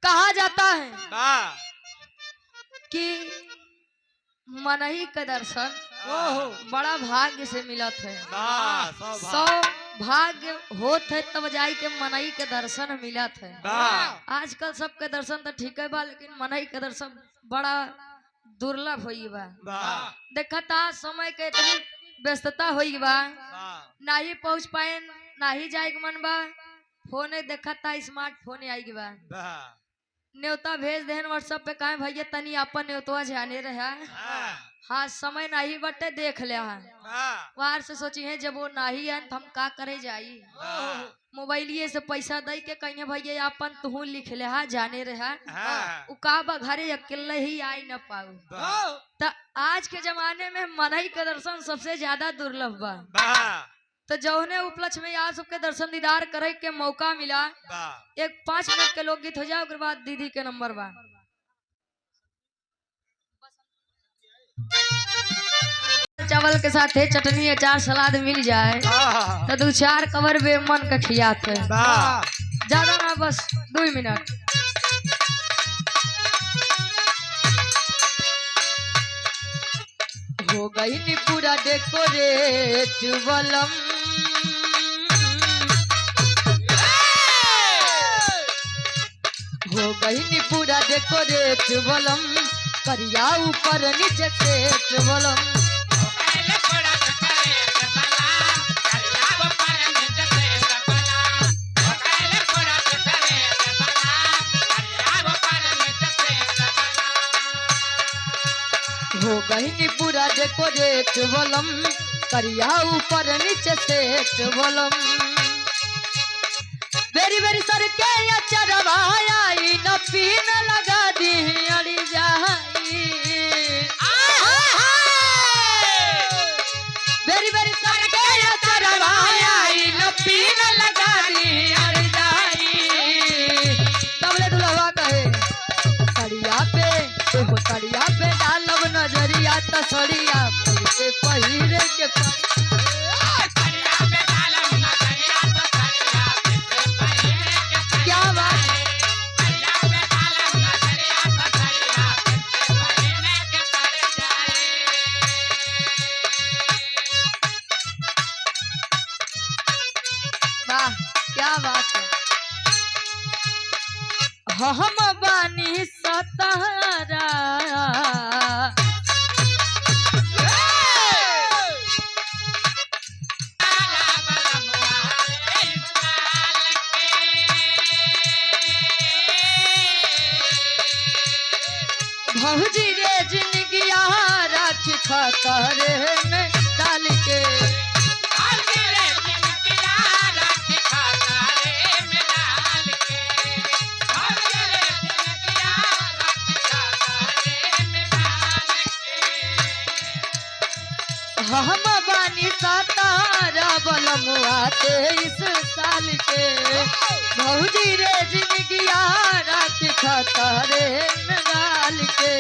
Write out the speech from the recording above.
कहा जाता है कि मनही का दर्शन बड़ा भाग्य से मिलत है। सौभाग्य होत है तब जाई के मनई के दर्शन मिलत है। आजकल सबके दर्शन तो ठीक है बा, लेकिन मनई के दर्शन बड़ा दुर्लभ होई बा। देखता समय के इतनी व्यस्तता होई बा, ना ही पहुंच पाए, ना ही जाए के मन बा। फोन देखता स्मार्टफोन आई बा, न्योता भेज देन व्हाट्सएप पे, कहे भैया तनी अपन न्योतवा जाने रहा। हाँ समय नहीं बटे देख लिया है। वार से सोची है जब वो नहीं है तो हम का करे जाई। मोबाइलिए से पैसा दे के कहीं भैया अपन तू लिख ले जाने रहा। उकाबा घरे अकेले ही आई न पाऊ। तो आज के जमाने में मनई का दर्शन सबसे ज्यादा दुर्लभ बा। तो जौने उपलक्ष्य में आज सबके दर्शन दीदार करे के मौका मिला, एक 5 मिनट के लोकगीत हो जाए, उसके बाद दीदी के नंबर बा। चावल के साथ है चटनी अचार सलाद मिल जाए तो 2-4 कवर बे मन का खियाते है। ज्यादा ना, बस 2 मिनट। हो गई नी पूरा डेकोरेट बलम, हो गई नी पूरा डेकोरेट बलम, करिया ऊपर नीचे सेट बलम। हो गई नी पूरा डेकोरेट बलम, करिया ऊपर नीचे सेट बलम। बेरी बेरी सर के अचरवा आई न पीन लगा दी अड़ी जाई। बेरी बेरी सर के अचरवा आई न पीन लगा दी अड़ी जाई। तबले दुल्हवा कहे सड़िया पे तो सड़िया पे डालब नजरिया तो सड़िया पे पहिरे के क्या बात। वाह क्या बात है। हम बानी सतारा भौजी रे जिंदगिया राखी खतरे में डाल के। हम बानी सतारा बलमुआ 23 साल के, भौजी रे जिंदगिया राखी खतरे में डाल के।